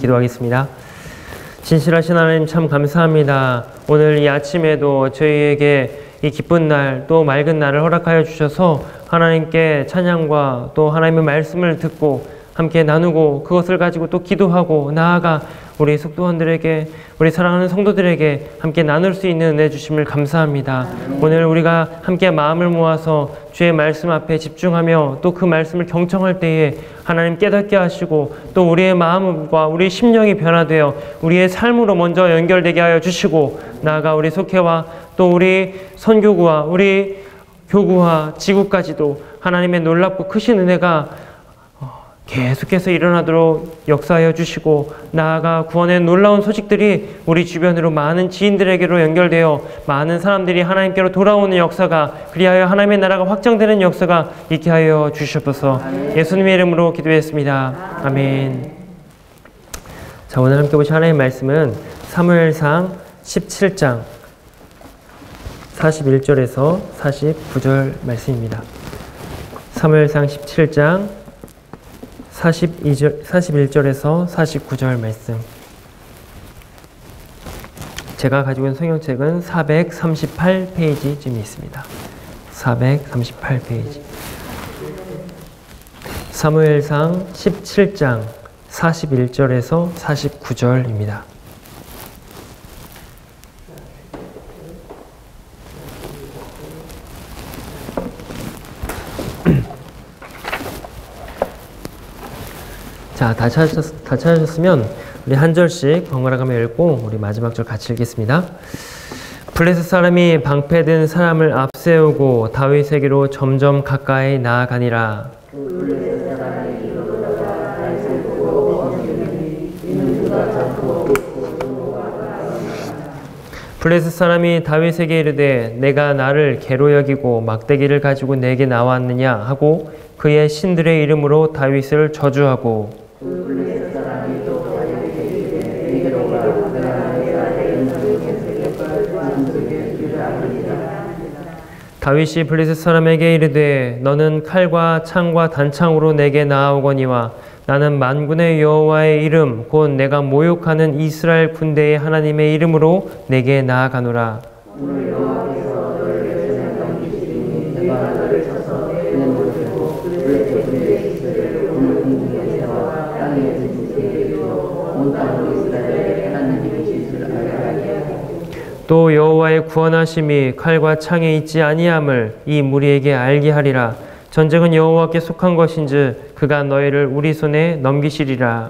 기도하겠습니다. 진실하신 하나님 참 감사합니다. 오늘 이 아침에도 저희에게 이 기쁜 날 또 맑은 날을 허락하여 주셔서 하나님께 찬양과 또 하나님의 말씀을 듣고 함께 나누고 그것을 가지고 또 기도하고 나아가 우리 속도원들에게 우리 사랑하는 성도들에게 함께 나눌 수 있는 은혜 주심을 감사합니다. 오늘 우리가 함께 마음을 모아서 주의 말씀 앞에 집중하며 또 그 말씀을 경청할 때에 하나님 깨닫게 하시고 또 우리의 마음과 우리 심령이 변화되어 우리의 삶으로 먼저 연결되게 하여 주시고 나아가 우리 속회와 또 우리 선교구와 우리 교구와 지구까지도 하나님의 놀랍고 크신 은혜가 계속해서 일어나도록 역사하여 주시고 나아가 구원의 놀라운 소식들이 우리 주변으로 많은 지인들에게로 연결되어 많은 사람들이 하나님께로 돌아오는 역사가 그리하여 하나님의 나라가 확장되는 역사가 있게 하여 주시옵소서. 예수님의 이름으로 기도했습니다. 아멘. 자, 오늘 함께 보실 하나님의 말씀은 사무엘상 17장 41절에서 49절 말씀입니다. 사무엘상 17장 41절에서 49절 말씀. 제가 가지고 있는 성경책은 438페이지쯤 있습니다. 438페이지. 사무엘상 17장 41절에서 49절입니다. 자, 다 찾으셨으면 우리 한 절씩 번갈아가며 읽고 우리 마지막 절 같이 읽겠습니다. 블레셋 사람이 방패든 사람을 앞세우고 다윗에게로 점점 가까이 나아가니라. 블레셋 사람이 다윗에게 이르되 내가 나를 개로 여기고 막대기를 가지고 내게 나왔느냐 하고 그의 신들의 이름으로 다윗을 저주하고 다윗이 블레셋 사람에게 이르되 너는 칼과 창과 단창으로 내게 나아오거니와 나는 만군의 여호와의 이름 곧 내가 모욕하는 이스라엘 군대의 하나님의 이름으로 내게 나아가노라. 또 여호와의 구원하심이 칼과 창에 있지 아니함을 이 무리에게 알게 하리라. 전쟁은 여호와께 속한 것인즉 그가 너희를 우리 손에 넘기시리라.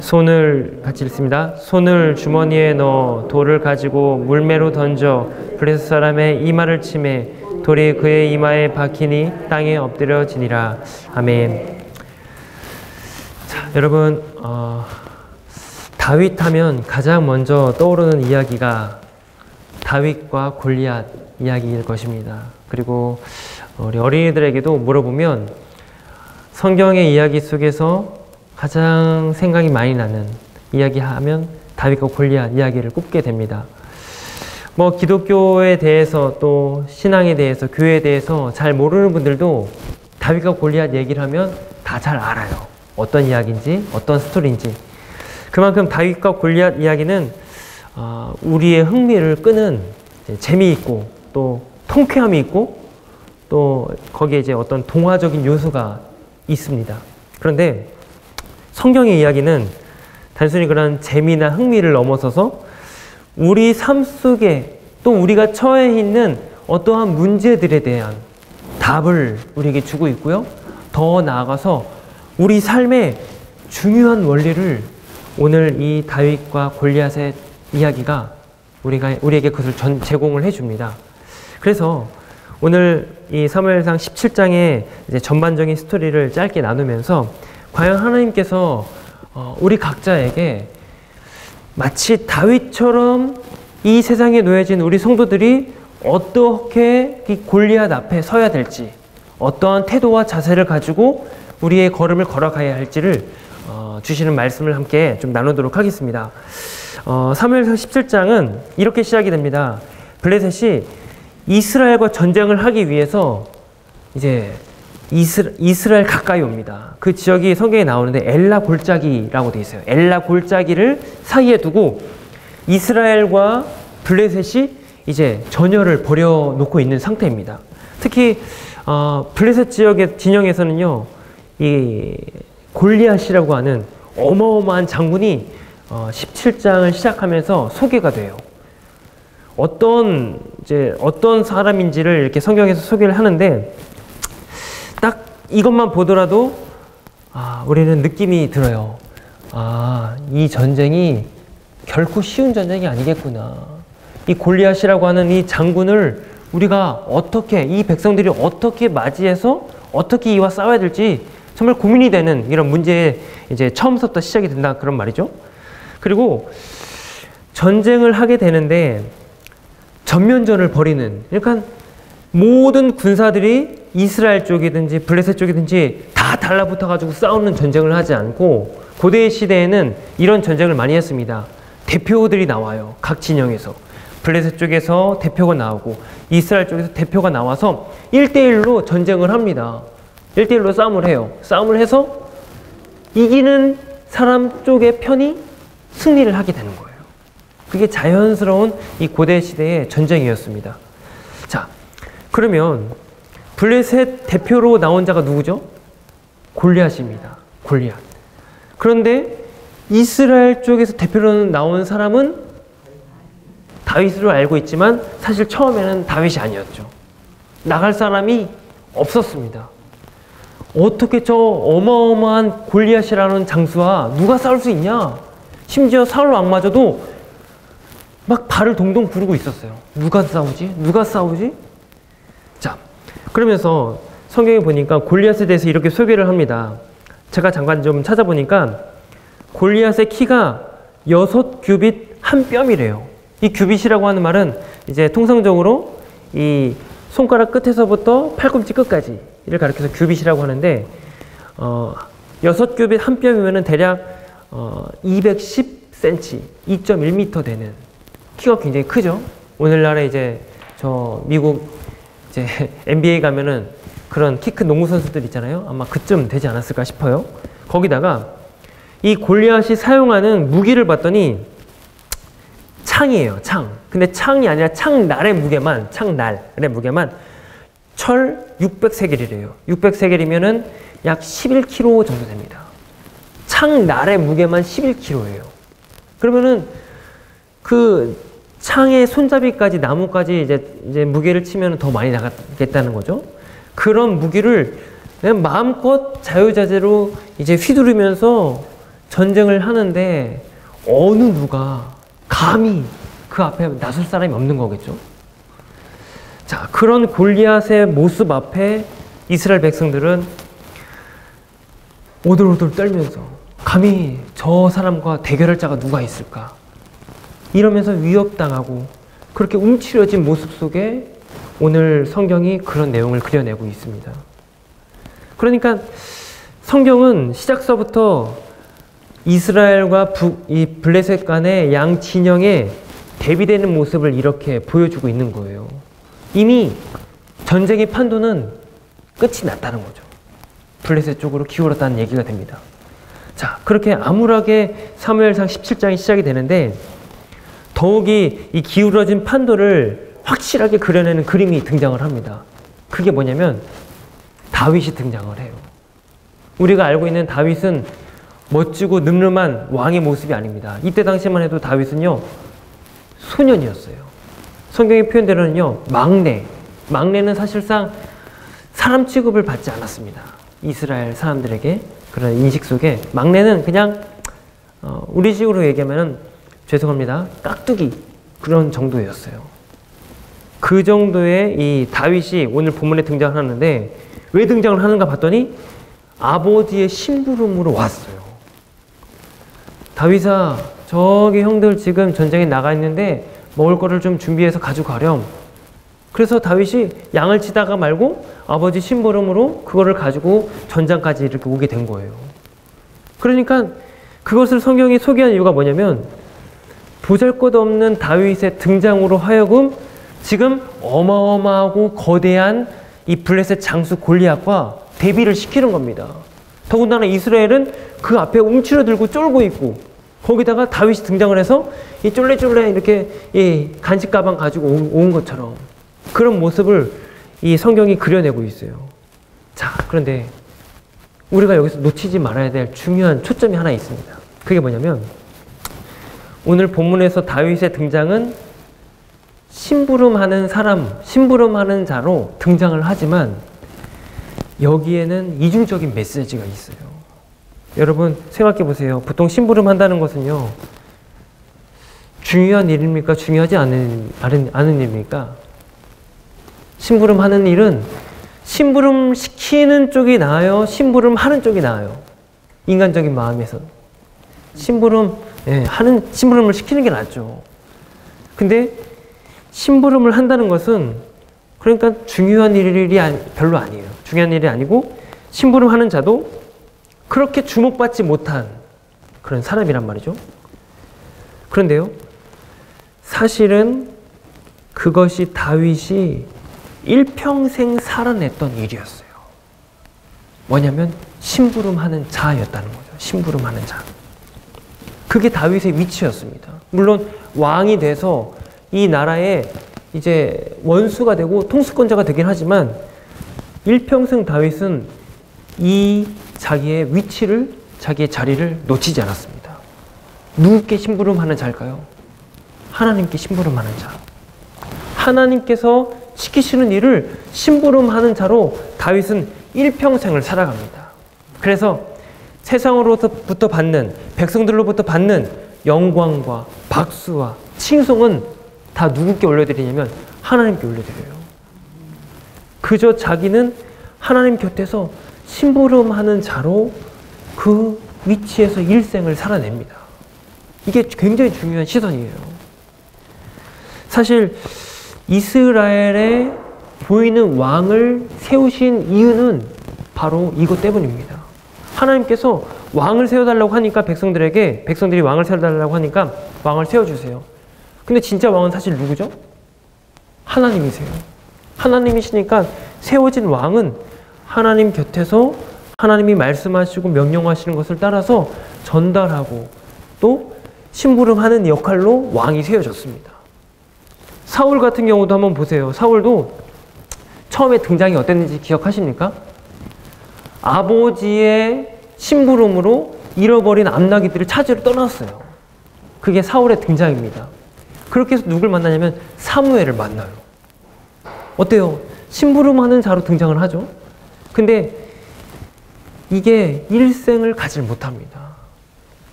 손을 같이 읽습니다. 손을 주머니에 넣어 돌을 가지고 물매로 던져 블레셋 사람의 이마를 치매 돌이 그의 이마에 박히니 땅에 엎드려지니라. 아멘. 자, 여러분 다윗 하면 가장 먼저 떠오르는 이야기가 다윗과 골리앗 이야기일 것입니다. 그리고 우리 어린이들에게도 물어보면 성경의 이야기 속에서 가장 생각이 많이 나는 이야기하면 다윗과 골리앗 이야기를 꼽게 됩니다. 뭐 기독교에 대해서 또 신앙에 대해서 교회에 대해서 잘 모르는 분들도 다윗과 골리앗 얘기를 하면 다 잘 알아요. 어떤 이야기인지 어떤 스토리인지. 그만큼 다윗과 골리앗 이야기는 우리의 흥미를 끄는 재미있고 또 통쾌함이 있고 또 거기에 이제 어떤 동화적인 요소가 있습니다. 그런데 성경의 이야기는 단순히 그런 재미나 흥미를 넘어서서 우리 삶 속에 또 우리가 처해 있는 어떠한 문제들에 대한 답을 우리에게 주고 있고요. 더 나아가서 우리 삶의 중요한 원리를 오늘 이 다윗과 골리앗의 이야기가 우리에게 그것을 제공을 해줍니다. 그래서 오늘 이 사무엘상 17장의 이제 전반적인 스토리를 짧게 나누면서 과연 하나님께서 우리 각자에게 마치 다윗처럼 이 세상에 놓여진 우리 성도들이 어떻게 이 골리앗 앞에 서야 될지, 어떠한 태도와 자세를 가지고 우리의 걸음을 걸어가야 할지를 주시는 말씀을 함께 좀 나누도록 하겠습니다. 사무엘상 17장은 이렇게 시작이 됩니다. 블레셋이 이스라엘과 전쟁을 하기 위해서 이제 이스라엘 가까이 옵니다. 그 지역이 성경에 나오는데 엘라 골짜기라고 돼 있어요. 엘라 골짜기를 사이에 두고 이스라엘과 블레셋이 이제 전열을 벌여놓고 있는 상태입니다. 특히 블레셋 지역의 진영에서는요, 이 골리앗이라고 하는 어마어마한 장군이 17장을 시작하면서 소개가 돼요. 어떤 사람인지를 이렇게 성경에서 소개를 하는데, 딱 이것만 보더라도 우리는 느낌이 들어요. 이 전쟁이 결코 쉬운 전쟁이 아니겠구나. 이 골리앗이라고 하는 이 장군을 우리가 이 백성들이 어떻게 맞이해서 어떻게 이와 싸워야 될지 정말 고민이 되는 이런 문제에 이제 처음부터 시작이 된다, 그런 말이죠. 그리고 전쟁을 하게 되는데 전면전을 벌이는, 그러니까 모든 군사들이 이스라엘 쪽이든지 블레셋 쪽이든지 다 달라붙어가지고 싸우는 전쟁을 하지 않고, 고대 시대에는 이런 전쟁을 많이 했습니다. 대표들이 나와요. 각 진영에서. 블레셋 쪽에서 대표가 나오고 이스라엘 쪽에서 대표가 나와서 1대1로 전쟁을 합니다. 1대1로 싸움을 해요. 싸움을 해서 이기는 사람 쪽의 편이 승리를 하게 되는 거예요. 그게 자연스러운 이 고대 시대의 전쟁이었습니다. 자, 그러면 블레셋 대표로 나온 자가 누구죠? 골리앗입니다. 골리앗. 그런데 이스라엘 쪽에서 대표로 나온 사람은 다윗으로 알고 있지만 사실 처음에는 다윗이 아니었죠. 나갈 사람이 없었습니다. 어떻게 저 어마어마한 골리앗이라는 장수와 누가 싸울 수 있냐? 심지어 사울 왕마저도 막 발을 동동 구르고 있었어요. 누가 싸우지? 누가 싸우지? 자, 그러면서 성경에 보니까 골리앗에 대해서 이렇게 소개를 합니다. 제가 잠깐 좀 찾아보니까 골리앗의 키가 6규빗 한 뼘이래요. 이 규빗이라고 하는 말은 이제 통상적으로 이 손가락 끝에서부터 팔꿈치 끝까지 이를 가리켜서 규빗이라고 하는데, 6규빗 한 뼘이면은 대략 210cm, 2.1m 되는, 키가 굉장히 크죠. 오늘날에 이제 저 미국 이제 NBA 가면은 그런 키 큰 농구 선수들 있잖아요. 아마 그쯤 되지 않았을까 싶어요. 거기다가 이 골리앗이 사용하는 무기를 봤더니 창이에요, 창. 근데 창이 아니라 창날의 무게만, 철 600세겔이래요. 600세겔이면은 약 11kg 정도 됩니다. 창날의 무게만 11kg예요. 그러면은 그 창의 손잡이까지, 나무까지 이제 무게를 치면 더 많이 나가겠다는 거죠. 그런 무기를 그냥 마음껏 자유자재로 이제 휘두르면서 전쟁을 하는데 어느 누가 감히 그 앞에 나설 사람이 없는 거겠죠. 자, 그런 골리앗의 모습 앞에 이스라엘 백성들은 오들오들 떨면서 감히 저 사람과 대결할 자가 누가 있을까? 이러면서 위협당하고 그렇게 움츠려진 모습 속에 오늘 성경이 그런 내용을 그려내고 있습니다. 그러니까 성경은 시작서부터 이스라엘과 이 블레셋 간의 양 진영에 대비되는 모습을 이렇게 보여주고 있는 거예요. 이미 전쟁의 판도는 끝이 났다는 거죠. 블레셋 쪽으로 기울었다는 얘기가 됩니다. 자, 그렇게 암울하게 사무엘상 17장이 시작이 되는데 더욱이 이 기울어진 판도를 확실하게 그려내는 그림이 등장을 합니다. 그게 뭐냐면 다윗이 등장을 해요. 우리가 알고 있는 다윗은 멋지고 늠름한 왕의 모습이 아닙니다. 이때 당시만 해도 다윗은요, 소년이었어요. 성경의 표현대로는요, 막내는 사실상 사람 취급을 받지 않았습니다. 이스라엘 사람들에게 그런 인식 속에 막내는 그냥 우리 식으로 얘기하면은 죄송합니다, 깍두기 그런 정도였어요. 그 정도의 이 다윗이 오늘 본문에 등장하는데 왜 등장을 하는가 봤더니 아버지의 심부름으로 왔어요. 다윗아, 저기 형들 지금 전쟁에 나가 있는데 먹을 거를 좀 준비해서 가져가렴. 그래서 다윗이 양을 치다가 말고 아버지 심부름으로 그거를 가지고 전장까지 이렇게 오게 된 거예요. 그러니까 그것을 성경이 소개한 이유가 뭐냐면 보잘것없는 다윗의 등장으로 하여금 지금 어마어마하고 거대한 이 블레셋 장수 골리앗과 대비를 시키는 겁니다. 더군다나 이스라엘은 그 앞에 움츠러들고 쫄고 있고, 거기다가 다윗이 등장을 해서 이 쫄래쫄래 이렇게 이 간식 가방 가지고 온 것처럼 그런 모습을 이 성경이 그려내고 있어요. 자, 그런데 우리가 여기서 놓치지 말아야 될 중요한 초점이 하나 있습니다. 그게 뭐냐면, 오늘 본문에서 다윗의 등장은 심부름하는 사람, 심부름하는 자로 등장을 하지만 여기에는 이중적인 메시지가 있어요. 여러분 생각해 보세요. 보통 심부름한다는 것은요, 중요한 일입니까? 중요하지 않은 일입니까? 심부름하는 일은 심부름 시키는 쪽이 나아요? 심부름하는 쪽이 나아요? 인간적인 마음에서 심부름을 시키는 게 낫죠. 근데 심부름을 한다는 것은 그러니까 중요한 일이 별로 아니에요. 중요한 일이 아니고 심부름하는 자도 그렇게 주목받지 못한 그런 사람이란 말이죠. 그런데요, 사실은 그것이 다윗이 일평생 살아냈던 일이었어요. 뭐냐면 심부름하는 자였다는 거죠. 심부름하는 자. 그게 다윗의 위치였습니다. 물론 왕이 돼서 이 나라의 이제 원수가 되고 통수권자가 되긴 하지만 일평생 다윗은 이 자기의 위치를, 자기의 자리를 놓치지 않았습니다. 누구께 심부름하는 자일까요? 하나님께 심부름하는 자. 하나님께서 시키시는 일을 심부름하는 자로 다윗은 일평생을 살아갑니다. 그래서 세상으로부터 받는, 백성들로부터 받는 영광과 박수와 칭송은 다 누구께 올려드리냐면 하나님께 올려드려요. 그저 자기는 하나님 곁에서 심부름하는 자로 그 위치에서 일생을 살아냅니다. 이게 굉장히 중요한 시선이에요. 사실 이스라엘에 보이는 왕을 세우신 이유는 바로 이것 때문입니다. 하나님께서 왕을 세워달라고 하니까 백성들이 왕을 세워달라고 하니까 왕을 세워주세요. 근데 진짜 왕은 사실 누구죠? 하나님이세요. 하나님이시니까 세워진 왕은 하나님 곁에서 하나님이 말씀하시고 명령하시는 것을 따라서 전달하고 또 심부름하는 역할로 왕이 세워졌습니다. 사울 같은 경우도 한번 보세요. 사울도 처음에 등장이 어땠는지 기억하십니까? 아버지의 심부름으로 잃어버린 암나귀들을 찾으러 떠났어요. 그게 사울의 등장입니다. 그렇게 해서 누굴 만나냐면 사무엘을 만나요. 어때요? 심부름하는 자로 등장을 하죠. 근데 이게 일생을 가질 못합니다.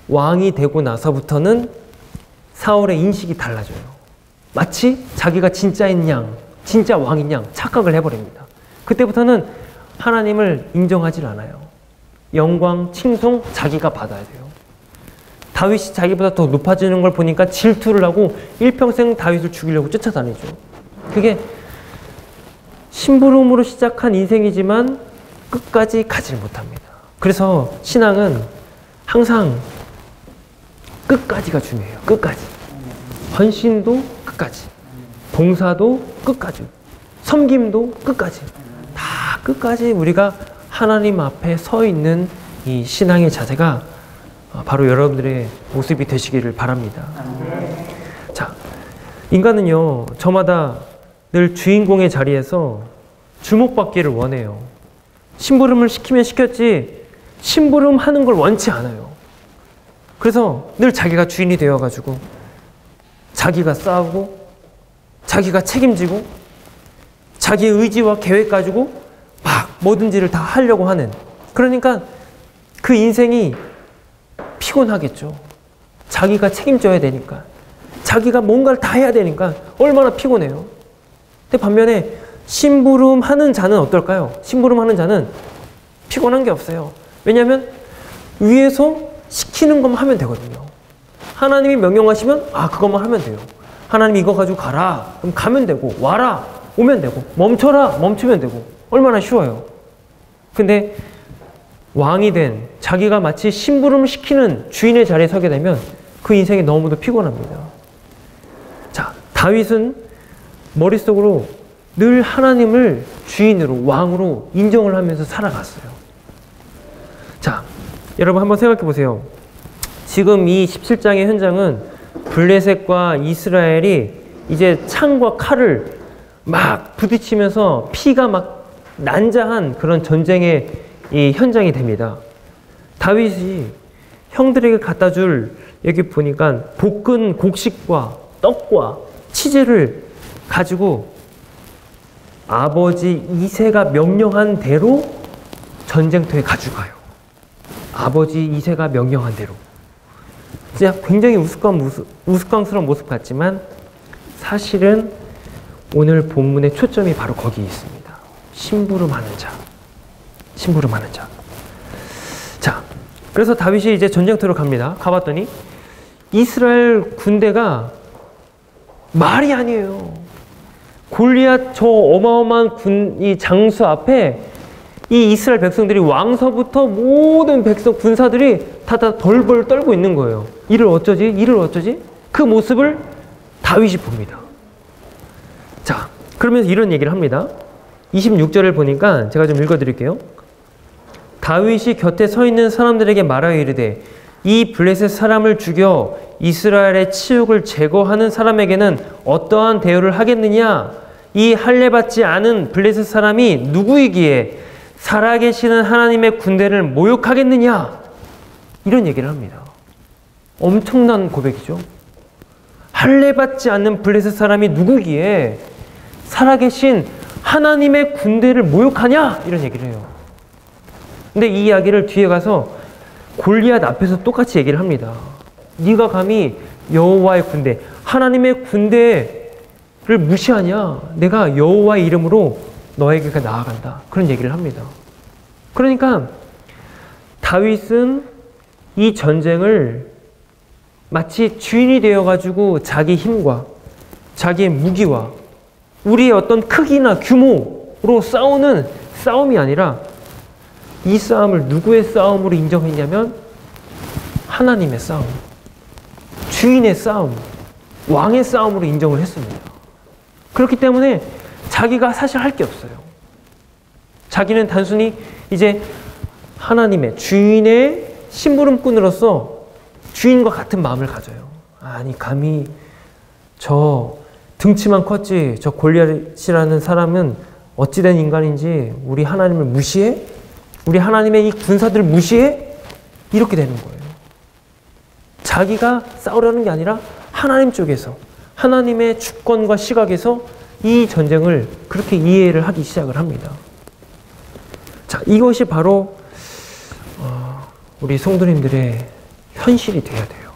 왕이 되고 나서부터는 사울의 인식이 달라져요. 마치 자기가 진짜인 양, 진짜 왕인 양 착각을 해버립니다. 그때부터는 하나님을 인정하지 않아요. 영광, 칭송 자기가 받아야 돼요. 다윗이 자기보다 더 높아지는 걸 보니까 질투를 하고 일평생 다윗을 죽이려고 쫓아다니죠. 그게 심부름으로 시작한 인생이지만 끝까지 가질 못합니다. 그래서 신앙은 항상 끝까지가 중요해요. 끝까지. 헌신도 끝까지. 봉사도 끝까지. 섬김도 끝까지. 다 끝까지 우리가 하나님 앞에 서 있는 이 신앙의 자세가 바로 여러분들의 모습이 되시기를 바랍니다. 자, 인간은요, 저마다 늘 주인공의 자리에서 주목받기를 원해요. 심부름을 시키면 시켰지 심부름하는 걸 원치 않아요. 그래서 늘 자기가 주인이 되어가지고 자기가 싸우고 자기가 책임지고 자기의 의지와 계획 가지고 막 뭐든지를 다 하려고 하는, 그러니까 그 인생이 피곤하겠죠. 자기가 책임져야 되니까, 자기가 뭔가를 다 해야 되니까 얼마나 피곤해요. 근데 반면에 심부름하는 자는 어떨까요? 심부름하는 자는 피곤한 게 없어요. 왜냐하면 위에서 시키는 것만 하면 되거든요. 하나님이 명령하시면 그것만 하면 돼요. 하나님 이거 가지고 가라. 그럼 가면 되고, 와라. 오면 되고, 멈춰라. 멈추면 되고. 얼마나 쉬워요. 근데 왕이 된 자기가 마치 심부름을 시키는 주인의 자리에 서게 되면 그 인생이 너무도 피곤합니다. 자, 다윗은 머릿속으로 늘 하나님을 주인으로, 왕으로 인정을 하면서 살아갔어요. 자, 여러분 한번 생각해 보세요. 지금 이 17장의 현장은 블레셋과 이스라엘이 이제 창과 칼을 막 부딪히면서 피가 막 난자한 그런 전쟁의 이 현장이 됩니다. 다윗이 형들에게 갖다 줄, 여기 보니까 볶은 곡식과 떡과 치즈를 가지고 아버지 이새가 명령한 대로 전쟁터에 가져가요. 아버지 이새가 명령한 대로. 진짜 굉장히 우스꽝스러운 모습 같지만 사실은 오늘 본문의 초점이 바로 거기에 있습니다. 심부름하는 자. 심부름하는 자. 자, 그래서 다윗이 이제 전쟁터로 갑니다. 가봤더니 이스라엘 군대가 말이 아니에요. 골리앗 저 어마어마한 이 장수 앞에 이 이스라엘 백성들이 왕서부터 모든 백성 군사들이 다 벌벌 떨고 있는 거예요. 이를 어쩌지? 이를 어쩌지? 그 모습을 다윗이 봅니다. 자, 그러면서 이런 얘기를 합니다. 26절을 보니까 제가 좀 읽어드릴게요. 다윗이 곁에 서 있는 사람들에게 말하여 이르되 이 블레셋 사람을 죽여 이스라엘의 치욕을 제거하는 사람에게는 어떠한 대우를 하겠느냐? 이 할례받지 않은 블레셋 사람이 누구이기에 살아계시는 하나님의 군대를 모욕하겠느냐? 이런 얘기를 합니다. 엄청난 고백이죠. 할례받지 않는 블레셋 사람이 누구기에 살아계신 하나님의 군대를 모욕하냐? 이런 얘기를 해요. 근데 이 이야기를 뒤에 가서 골리앗 앞에서 똑같이 얘기를 합니다. 네가 감히 여호와의 군대, 하나님의 군대를 무시하냐? 내가 여호와의 이름으로 너에게 나아간다. 그런 얘기를 합니다. 그러니까 다윗은 이 전쟁을 마치 주인이 되어가지고 자기 힘과 자기의 무기와 우리의 어떤 크기나 규모로 싸우는 싸움이 아니라 이 싸움을 누구의 싸움으로 인정했냐면 하나님의 싸움, 주인의 싸움, 왕의 싸움으로 인정을 했습니다. 그렇기 때문에 자기가 사실 할 게 없어요. 자기는 단순히 이제 하나님의 주인의 심부름꾼으로서 주인과 같은 마음을 가져요. 아니 감히 저 등치만 컸지 저 골리앗이라는 사람은 어찌된 인간인지 우리 하나님을 무시해? 우리 하나님의 이 군사들을 무시해? 이렇게 되는 거예요. 자기가 싸우려는 게 아니라 하나님 쪽에서 하나님의 주권과 시각에서 이 전쟁을 그렇게 이해를 하기 시작을 합니다. 자, 이것이 바로 우리 성도님들의 현실이 되어야 돼요.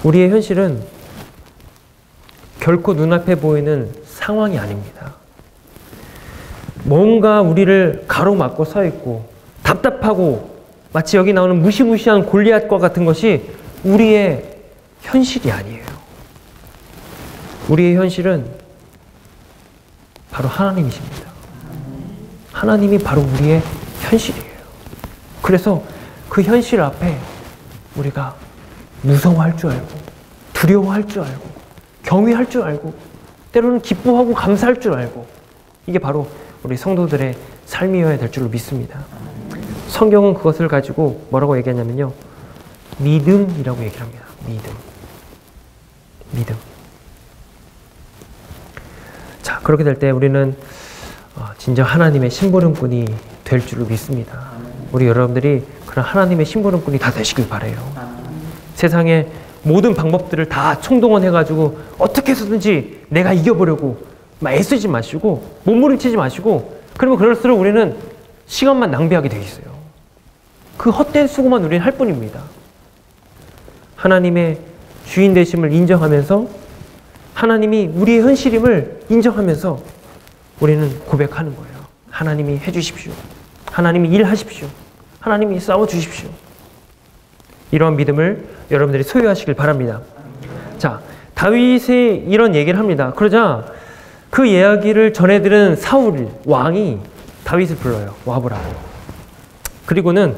우리의 현실은 결코 눈앞에 보이는 상황이 아닙니다. 뭔가 우리를 가로막고 서 있고 답답하고 마치 여기 나오는 무시무시한 골리앗과 같은 것이 우리의 현실이 아니에요. 우리의 현실은 바로 하나님이십니다. 하나님이 바로 우리의 현실이에요. 그래서 그 현실 앞에 우리가 무서워할 줄 알고 두려워할 줄 알고 경외할 줄 알고 때로는 기뻐하고 감사할 줄 알고 이게 바로 우리 성도들의 삶이어야 될 줄로 믿습니다. 성경은 그것을 가지고 뭐라고 얘기하냐면요. 믿음이라고 얘기를 합니다. 믿음. 자, 그렇게 될 때 우리는 진정 하나님의 심부름꾼이 될 줄로 믿습니다. 우리 여러분들이 그런 하나님의 심부름꾼이 다 되시길 바라요. 세상의 모든 방법들을 다 총동원해가지고 어떻게 해서든지 내가 이겨보려고 막 애쓰지 마시고 몸부림치지 마시고 그러면 그럴수록 우리는 시간만 낭비하게 돼 있어요. 그 헛된 수고만 우리는 할 뿐입니다. 하나님의 주인 되심을 인정하면서 하나님이 우리의 현실임을 인정하면서 우리는 고백하는 거예요. 하나님이 해주십시오. 하나님이 일하십시오. 하나님이 싸워주십시오. 이러한 믿음을 여러분들이 소유하시길 바랍니다. 자, 다윗이 이런 얘기를 합니다. 그러자 그 이야기를 전해들은 사울 왕이 다윗을 불러요. 와보라고. 그리고는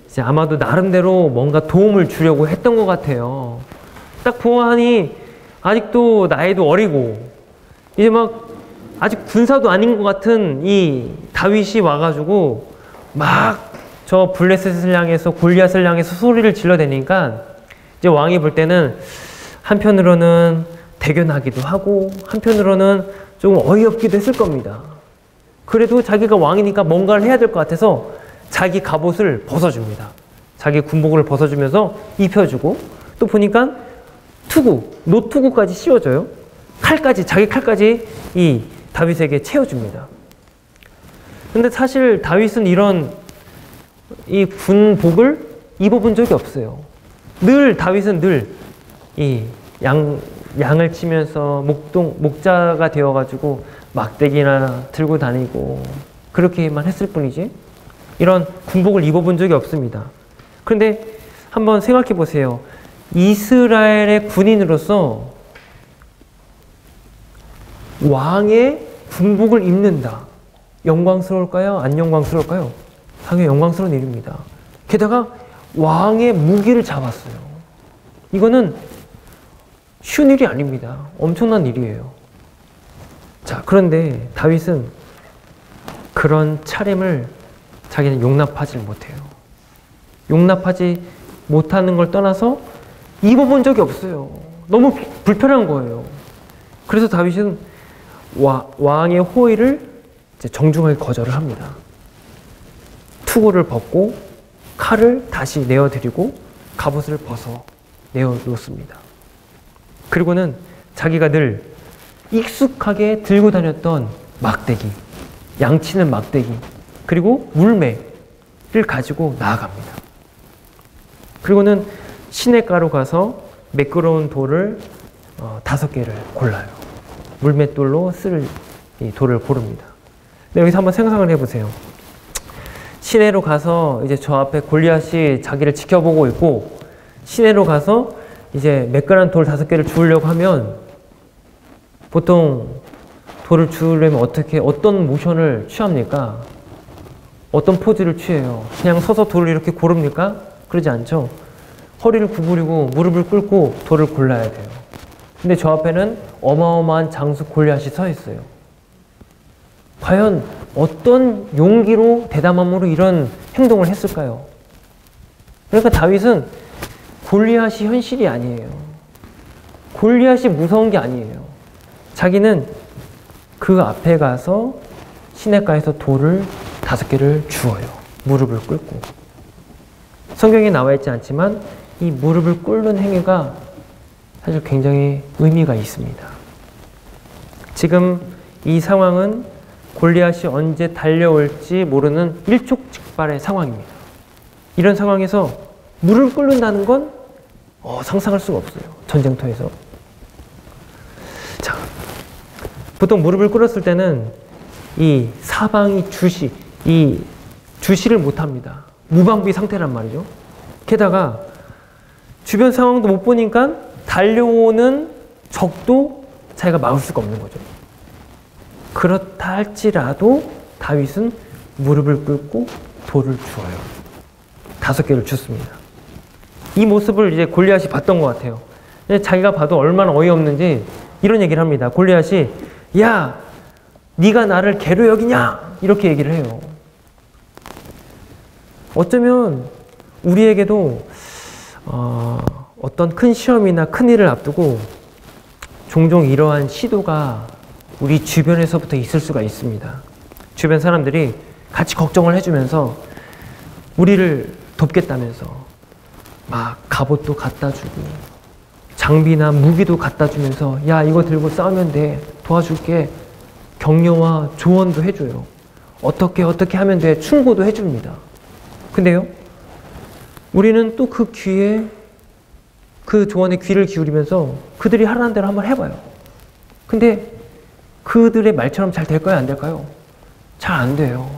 이제 아마도 나름대로 뭔가 도움을 주려고 했던 것 같아요. 딱 보아하니 아직도 나이도 어리고 이제 막 아직 군사도 아닌 것 같은 이 다윗이 와가지고 막 저 블레셋을 향해서 골리앗을 향해서 소리를 질러대니까 이제 왕이 볼 때는 한편으로는 대견하기도 하고 한편으로는 좀 어이없기도 했을 겁니다. 그래도 자기가 왕이니까 뭔가를 해야 될 것 같아서 자기 갑옷을 벗어줍니다. 자기 군복을 벗어주면서 입혀주고 또 보니까 투구, 노투구까지 씌워줘요. 칼까지, 자기 칼까지 이 다윗에게 채워줍니다. 근데 사실 다윗은 이런 이 군복을 입어본 적이 없어요. 다윗은 늘 이 양을 치면서 목자가 되어가지고 막대기나 들고 다니고 그렇게만 했을 뿐이지 이런 군복을 입어본 적이 없습니다. 그런데 한번 생각해 보세요. 이스라엘의 군인으로서 왕의 군복을 입는다. 영광스러울까요? 안 영광스러울까요? 당연히 영광스러운 일입니다. 게다가 왕의 무기를 잡았어요. 이거는 쉬운 일이 아닙니다. 엄청난 일이에요. 자, 그런데 다윗은 그런 차림을 자기는 용납하지 못해요. 용납하지 못하는 걸 떠나서 입어본 적이 없어요. 너무 불편한 거예요. 그래서 다윗은 왕의 호의를 정중하게 거절을 합니다. 투구를 벗고 칼을 다시 내어드리고 갑옷을 벗어 내어놓습니다. 그리고는 자기가 늘 익숙하게 들고 다녔던 막대기, 양치는 막대기, 그리고 물매를 가지고 나아갑니다. 그리고는 시냇가로 가서 매끄러운 돌을 5개를 골라요. 물맷돌로 쓸 이 돌을 고릅니다. 근데 여기서 한번 상상을 해보세요. 시내로 가서 이제 저 앞에 골리앗이 자기를 지켜보고 있고 시내로 가서 이제 매끈한 돌 5개를 주우려고 하면 보통 돌을 주우려면 어떤 모션을 취합니까? 어떤 포즈를 취해요? 그냥 서서 돌을 이렇게 고릅니까? 그러지 않죠. 허리를 구부리고 무릎을 꿇고 돌을 골라야 돼요. 근데 저 앞에는 어마어마한 장수 골리앗이 서 있어요. 과연 어떤 용기로 대담함으로 이런 행동을 했을까요? 그러니까 다윗은 골리앗이 현실이 아니에요. 골리앗이 무서운 게 아니에요. 자기는 그 앞에 가서 시냇가에서 돌을 5개를 주워요. 무릎을 꿇고. 성경에 나와 있지 않지만 이 무릎을 꿇는 행위가 사실 굉장히 의미가 있습니다. 지금 이 상황은 골리앗이 언제 달려올지 모르는 일촉즉발의 상황입니다. 이런 상황에서 무릎을 꿇는다는 건 상상할 수가 없어요. 전쟁터에서. 자, 보통 무릎을 꿇었을 때는 이 사방이 주시를 못합니다. 무방비 상태란 말이죠. 게다가 주변 상황도 못 보니까 달려오는 적도 자기가 막을 수가 없는 거죠. 그렇다 할지라도 다윗은 무릎을 꿇고 돌을 주어요. 5개를 줍습니다. 이 모습을 이제 골리앗이 봤던 것 같아요. 자기가 봐도 얼마나 어이없는지 이런 얘기를 합니다. 골리앗이 야, 네가 나를 개로 여기냐? 이렇게 얘기를 해요. 어쩌면 우리에게도 어떤 큰 시험이나 큰 일을 앞두고 종종 이러한 시도가 우리 주변에서부터 있을 수가 있습니다. 주변 사람들이 같이 걱정을 해주면서 우리를 돕겠다면서 막 갑옷도 갖다 주고 장비나 무기도 갖다 주면서 야, 이거 들고 싸우면 돼. 도와줄게. 격려와 조언도 해줘요. 어떻게 하면 돼. 충고도 해줍니다. 근데요, 우리는 또 그 귀에 그 조언에 귀를 기울이면서 그들이 하라는 대로 한번 해봐요. 근데 그들의 말처럼 잘 될까요? 안 될까요? 잘 안 돼요.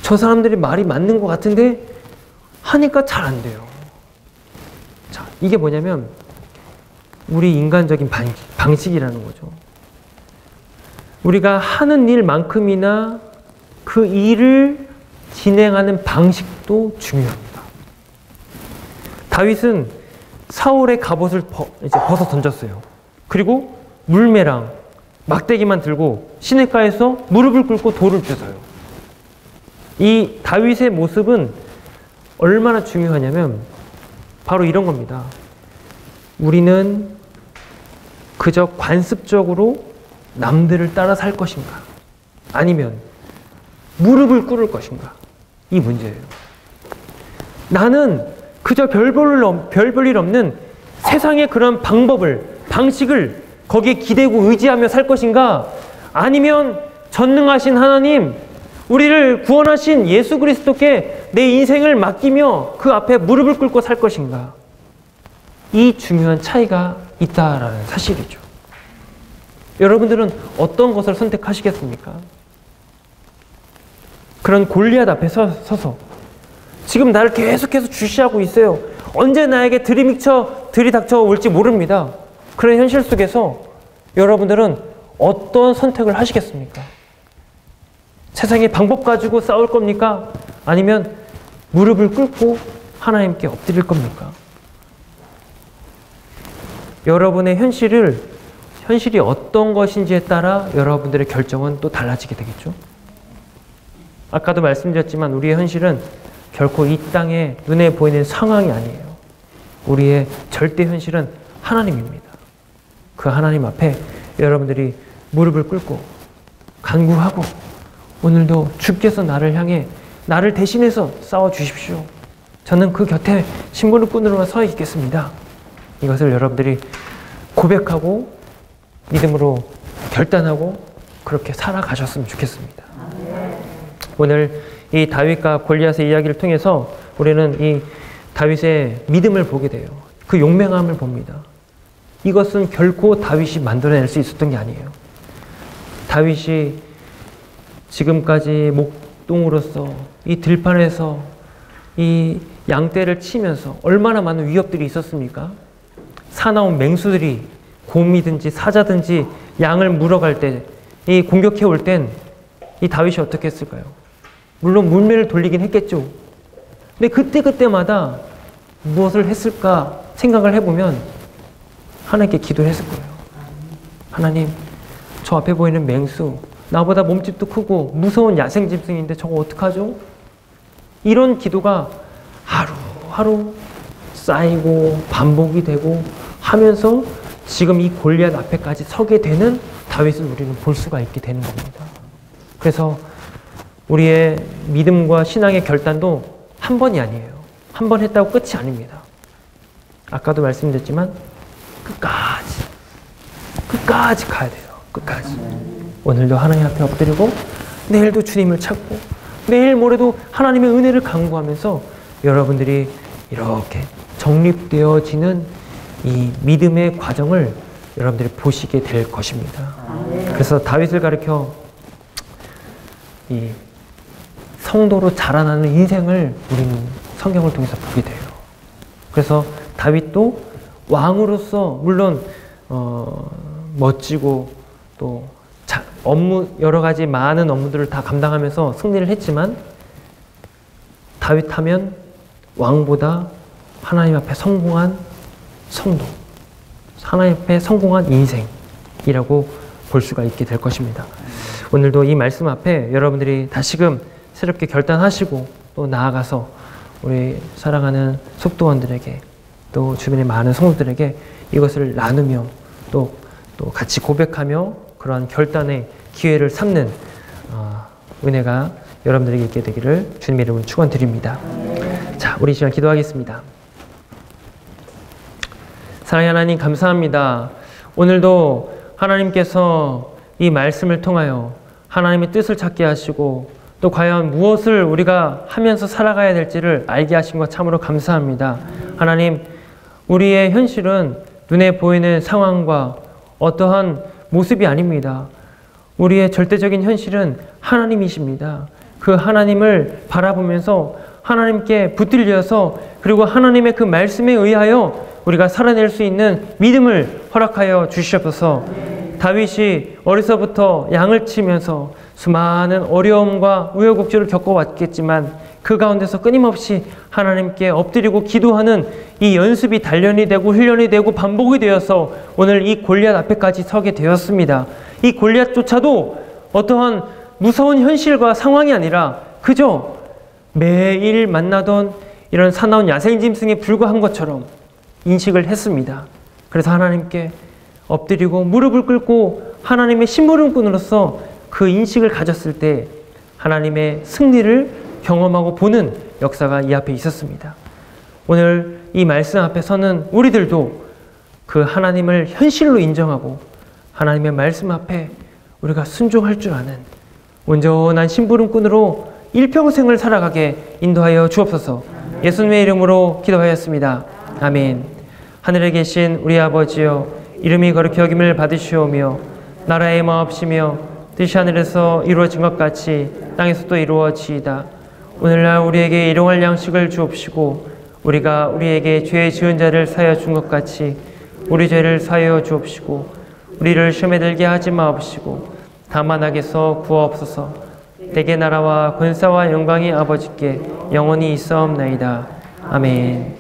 저 사람들이 말이 맞는 것 같은데 하니까 잘 안 돼요. 자, 이게 뭐냐면 우리 인간적인 방식이라는 거죠. 우리가 하는 일만큼이나 그 일을 진행하는 방식도 중요합니다. 다윗은 사울의 갑옷을 이제 벗어 던졌어요. 그리고 물매랑 막대기만 들고 시냇가에서 무릎을 꿇고 돌을 펴서요. 이 다윗의 모습은 얼마나 중요하냐면 바로 이런 겁니다. 우리는 그저 관습적으로 남들을 따라 살 것인가? 아니면 무릎을 꿇을 것인가? 이 문제예요. 나는 그저 별 볼 일 없는 세상의 그런 방식을 거기에 기대고 의지하며 살 것인가? 아니면 전능하신 하나님, 우리를 구원하신 예수 그리스도께 내 인생을 맡기며 그 앞에 무릎을 꿇고 살 것인가? 이 중요한 차이가 있다라는 사실이죠. 여러분들은 어떤 것을 선택하시겠습니까? 그런 골리앗 앞에 서서 지금 나를 계속해서 주시하고 있어요. 언제 나에게 들이닥쳐 올지 모릅니다. 그런 현실 속에서 여러분들은 어떤 선택을 하시겠습니까? 세상의 방법 가지고 싸울 겁니까? 아니면 무릎을 꿇고 하나님께 엎드릴 겁니까? 여러분의 현실이 어떤 것인지에 따라 여러분들의 결정은 또 달라지게 되겠죠. 아까도 말씀드렸지만 우리의 현실은 결코 이 땅에 눈에 보이는 상황이 아니에요. 우리의 절대 현실은 하나님입니다. 그 하나님 앞에 여러분들이 무릎을 꿇고 간구하고 오늘도 주께서 나를 향해 나를 대신해서 싸워 주십시오. 저는 그 곁에 심부름꾼으로 서 있겠습니다. 이것을 여러분들이 고백하고 믿음으로 결단하고 그렇게 살아가셨으면 좋겠습니다. 오늘 이 다윗과 골리앗의 이야기를 통해서 우리는 이 다윗의 믿음을 보게 돼요. 그 용맹함을 봅니다. 이것은 결코 다윗이 만들어낼 수 있었던 게 아니에요. 다윗이 지금까지 목동으로서 이 들판에서 이 양떼를 치면서 얼마나 많은 위협들이 있었습니까? 사나운 맹수들이 곰이든지 사자든지 양을 물어갈 때, 이 공격해 올 땐 이 다윗이 어떻게 했을까요? 물론 물매를 돌리긴 했겠죠. 근데 그때마다 무엇을 했을까 생각을 해보면 하나님께 기도를 했을 거예요. 하나님, 저 앞에 보이는 맹수, 나보다 몸집도 크고 무서운 야생짐승인데 저거 어떡하죠? 이런 기도가 하루하루 쌓이고 반복이 되고 하면서 지금 이 골리앗 앞에까지 서게 되는 다윗을 우리는 볼 수가 있게 되는 겁니다. 그래서 우리의 믿음과 신앙의 결단도 한 번이 아니에요. 한 번 했다고 끝이 아닙니다. 아까도 말씀드렸지만 끝까지 가야 돼요. 끝까지. 오늘도 하나님 앞에 엎드리고 내일도 주님을 찾고 내일 모레도 하나님의 은혜를 간구하면서 여러분들이 이렇게 정립되어지는 이 믿음의 과정을 여러분들이 보시게 될 것입니다. 그래서 다윗을 가리켜 이 성도로 자라나는 인생을 우리는 성경을 통해서 보게 돼요. 그래서 다윗도 왕으로서 물론 멋지고 또 여러 가지 많은 업무들을 다 감당하면서 승리를 했지만 다윗 하면 왕보다 하나님 앞에 성공한 성도, 하나님 앞에 성공한 인생이라고 볼 수가 있게 될 것입니다. 오늘도 이 말씀 앞에 여러분들이 다시금 새롭게 결단하시고 또 나아가서 우리 사랑하는 속도원들에게 또 주변의 많은 성도들에게 이것을 나누며 또 같이 고백하며 그러한 결단의 기회를 삼는 은혜가 여러분들에게 있게 되기를 주님의 이름으로 축원드립니다. 자, 우리 시간 기도하겠습니다. 사랑의 하나님 감사합니다. 오늘도 하나님께서 이 말씀을 통하여 하나님의 뜻을 찾게 하시고 또 과연 무엇을 우리가 하면서 살아가야 될지를 알게 하신 것 참으로 감사합니다. 하나님, 우리의 현실은 눈에 보이는 상황과 어떠한 모습이 아닙니다. 우리의 절대적인 현실은 하나님이십니다. 그 하나님을 바라보면서 하나님께 붙들려서 그리고 하나님의 그 말씀에 의하여 우리가 살아낼 수 있는 믿음을 허락하여 주시옵소서. 다윗이 어려서부터 양을 치면서 수많은 어려움과 우여곡절을 겪어왔겠지만 그 가운데서 끊임없이 하나님께 엎드리고 기도하는 이 연습이 단련이 되고 훈련이 되고 반복이 되어서 오늘 이 골리앗 앞에까지 서게 되었습니다. 이 골리앗조차도 어떠한 무서운 현실과 상황이 아니라 그저 매일 만나던 이런 사나운 야생짐승에 불과한 것처럼 인식을 했습니다. 그래서 하나님께 엎드리고 무릎을 꿇고 하나님의 심부름꾼으로서 그 인식을 가졌을 때 하나님의 승리를 경험하고 보는 역사가 이 앞에 있었습니다. 오늘 이 말씀 앞에 서는 우리들도 그 하나님을 현실로 인정하고 하나님의 말씀 앞에 우리가 순종할 줄 아는 온전한 심부름꾼으로 일평생을 살아가게 인도하여 주옵소서. 예수님의 이름으로 기도하였습니다. 아멘. 하늘에 계신 우리 아버지여, 이름이 거룩히 여김을 받으시오며 나라의 마옵시며 뜻이 하늘에서 이루어진 것 같이 땅에서도 이루어지이다. 오늘날 우리에게 일용할 양식을 주옵시고 우리가 우리에게 죄 지은 자를 사하여 준 것 같이 우리 죄를 사하여 주옵시고 우리를 시험에 들게 하지 마옵시고 다만 악에서 구하옵소서. 대개 나라와 권세와 영광이 아버지께 영원히 있사옵나이다. 아멘.